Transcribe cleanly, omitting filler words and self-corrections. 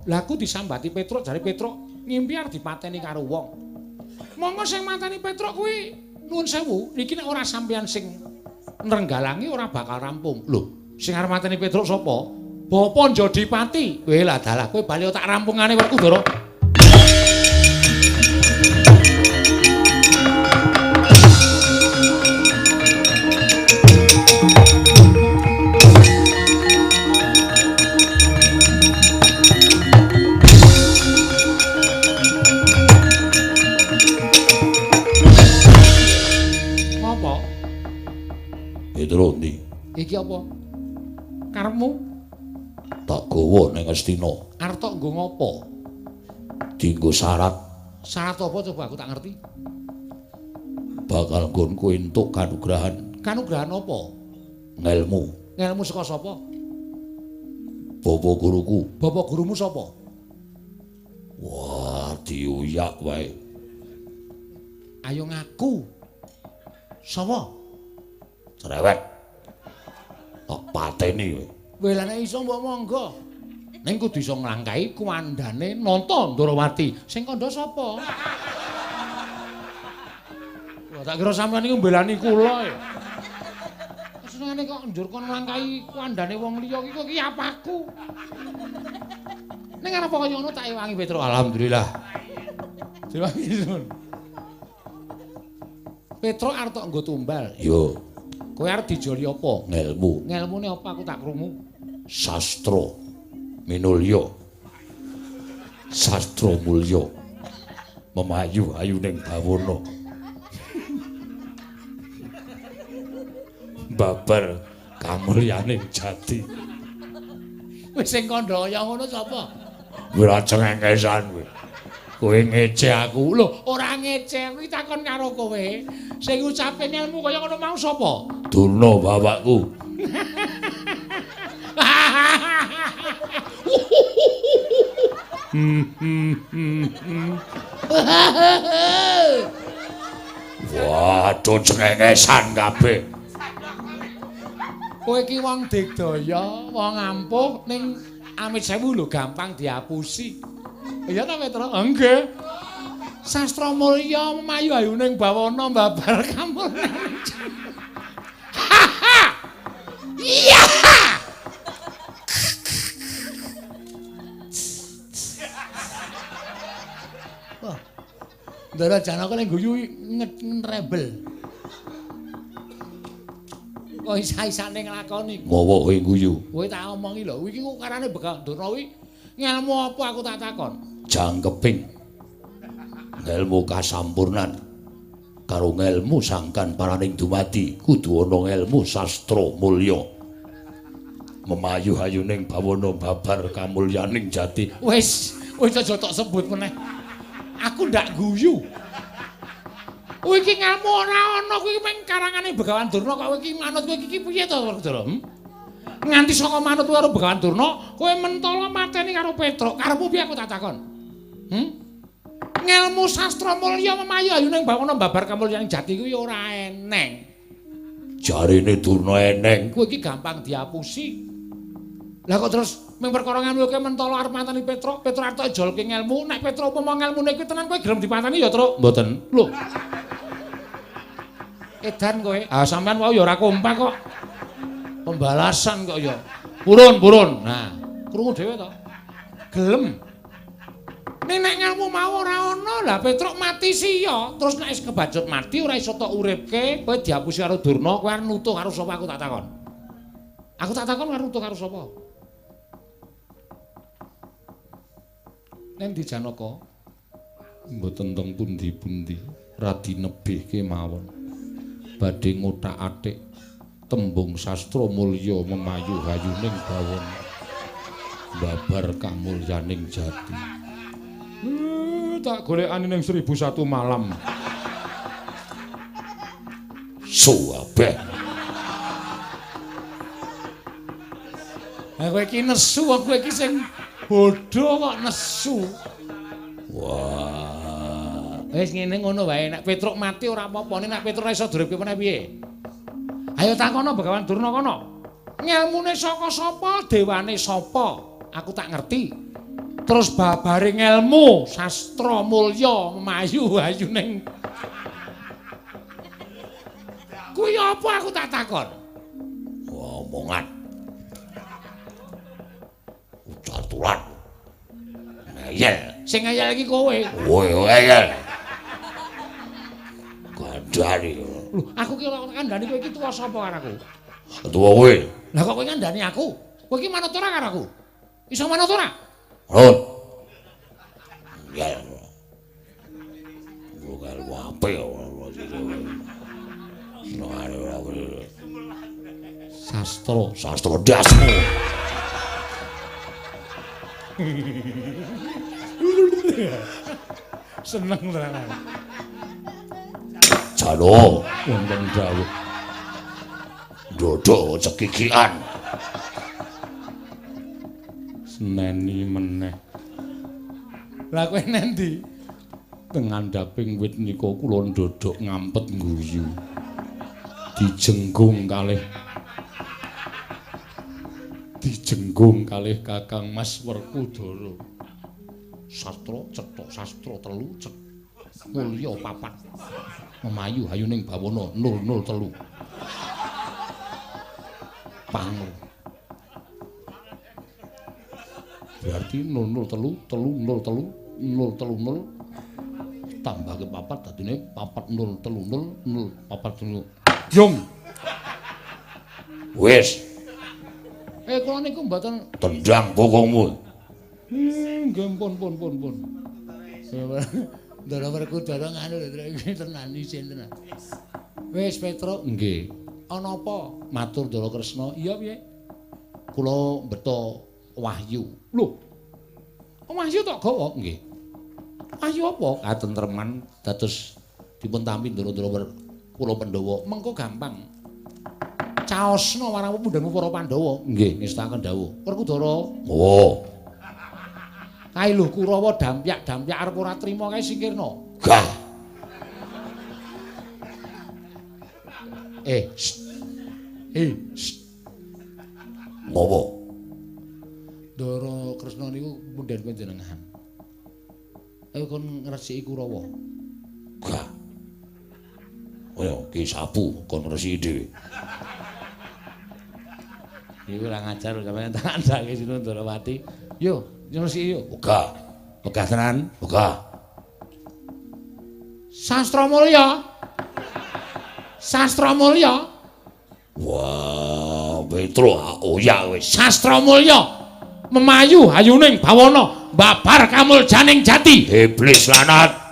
Lah aku disambati Petruk, jare Petruk ngimpi arep dipateni karo wong. Monggo sing mateni Petruk kuwi nuwun sewu, iki nek ora sampeyan sing nrenggalangi ora bakal rampung. Lho, sing arep mateni Petruk sapa? Bapa Jodipati. Kowe lah dalah kowe bali tak rampungane wekku, Ndara. Petruk ndi? Iki apa? Karepmu? Tak gawa ning Astina. Arep tok nggo ngopo? Dienggo syarat. Syarat apa coba aku tak ngerti? Bakal nggon kowe entuk kanugrahan. Kanugrahan apa? Ngelmu. Ngelmu saka sapa? Bapa guruku. Bapak gurumu sapa? Wah, diuyak wae. Ayo ngaku. Sapa? Cerewet. Tak pateni kowe. Welane iso mbok monggo. Ning kudu iso nglangkai kuwandane Nanta Ndarawati. Sing kandha sapa? Wah, tak kira sampeyan iku mbelani kula ya. Senengane kok njur kon nglangkai kuwandane wong liya iki kok iki apaku. Ning arep kaya ngono tak ewangi Petruk. Alhamdulillah. Diwangi sun. Petruk arep tok nggo tumbal. Yo. Kowe arep dijoli apa? Ngelmu. Ngelmune apa aku tak krungu? Sastra minulya. Sastra mulya. Memayu ayuning bawana. Babar kamulyaning jati. Wis sing kandha kaya ngono sapa? Ora cengengesan kowe. Kowe ngece aku. Lho, ora ngece, kuwi takon karo kowe. Sing ngucape ilmu kaya ngono mau sapa? Durna bapakku. Waduh cengengesan kabeh. Kowe iki wong digdaya, wong ampuh ning amit sewu lho gampang diapusi. Iya ta Petruk? Nggih. Sastra mulya memayu ayuning bawana babar kamulyaning. Iya. Wah. Ndara Janaka ning guyu nrebel. Kok isa-isane nglakoni. Mawa kowe guyu. Kowe tak omongi lho, iki kok karane Begal Durna kuwi ngelmu apa aku tak takon? Jangkeping. Ngelmu kasampurnan. Karo ngelmu sangkan paraning dumadi kudu ana ngelmu sastra mulya. Memayu ayuning bawana babar kamulyaning jati. Wis aja tok sebut meneh. Aku ndak guyu. Kowe iki ngelmu ora ana kuwi mung karangane Begawan Durna kok kowe iki manut kowe iki piye to, Ndara? Nganti saka manut karo Begawan Durna, kowe mentala mateni karo Petruk. Karepmu piye aku tak takon? Ngelmu sastra mulya memayu ayuning bawana babar kamulyaning jati kuwi ora eneng. Jarine Durna eneng. Kowe iki gampang diapusi. Lah kok terus mung perkara ngelmu kowe mentala arep mateni Petruk, Petruk arep tok jolke ngelmu. Nek Petruk upama ngelmune kuwi tenan kowe gelem dipateni ya, Truk? Mboten. Lho. Edan kowe. Ah sampean wae ya ora kompak kok. Pembalasan kok ya. Purun. Nah, krungu dhewe to. Gelem. Nek ngelmu mau ora ana, lah Petruk mati sia. Terus nek wis kebacut mati ora iso tok uripke, kowe diapusi karo Durna, kowe arep nutuh karo sapa aku tak takon. Aku tak takon arep nutuh karo sapa? Nen di Janaka. Mboten teng pundi-pundi radi nebihke mawon. Badhe ngothak-athik tembung sastra mulya memayu hayuning bawana babar kamulyaning jati. Tak golekane ning 1001 malam. Suwabeh. Kowe iki nesu, kowe iki sing bodho kok nesu. Wah. Wis ngene ngono wae, nek Petruk mati ora apa-apa, nek Petruk ora iso duripke meneh piye? Ayo takono Begawan Durna kono. Ngelmune saka sapa, dewane sapa? Aku tak ngerti. terus babaring ilmu sastra mulya memayu ayuning kuwi apa aku tak takon omongan ucatulan ngeyel sing ngeyel iki kowe ngeyel kandhani lho aku ki ora kandhani kowe iki tuwa sapa karo aku tuwa kowe lah kok kowe ngandhani aku kowe iki manut ora karo aku iso manut ora Ron. Ya. Bukan apa ya. Sastra dasmu. Seneng tenan. Jalo wonten dawuh. Dodo cekikian. Seneni meneh. Lah kowe nendi? Teng ngandhaping wit nika kula ndodok ngampet ngguyu. Dijenggung kalih Kakang Mas Werkudara. Sastra cetha sastra 3 mulya 4. Memayu hayuning bawana 003. Pangu. Berarti 003 tambah ke 4 dadine 4030 Yung. Wis. Kula niku mboten Tendang bokongmu. Nggih pun. Ndara Werkudara nganu iki tenan isin tenan. Wis Petro, nggih. Ana apa? Matur Ndara Kresna. Iya piye? Kula mbeta wahyu. Lho. Wahyu tok gawa? Nggih. Wahyu apa? Katentreman dados dipun tampi Ndara kula Pandhawa. Mengko gampang. Caosna marang pepundhengan para Pandhawa. Nggih, ngestaken dawuh. Werkudara. Oh. Kae lho Kurawa dampyak arep ora trima kae singkirna. Gah. Ngopo? Ndara Kresna niku pundhen panjenengan. Ayo kon ngresiki Kurawa. Gah. Ayo ki sapu kon ngresiki dhewe. Iku ora ngajar sampeyan tak andake Sinu Ndarawati. Yo, ngresiki yo. Wegah. Wegah tenan. Wegah. Sastra mulya. Sastra mulya. Wah, Petro oyak wis. Sastra mulya. Memayu hayuning bawana, babar kamuljaning jati. Iblis lanat.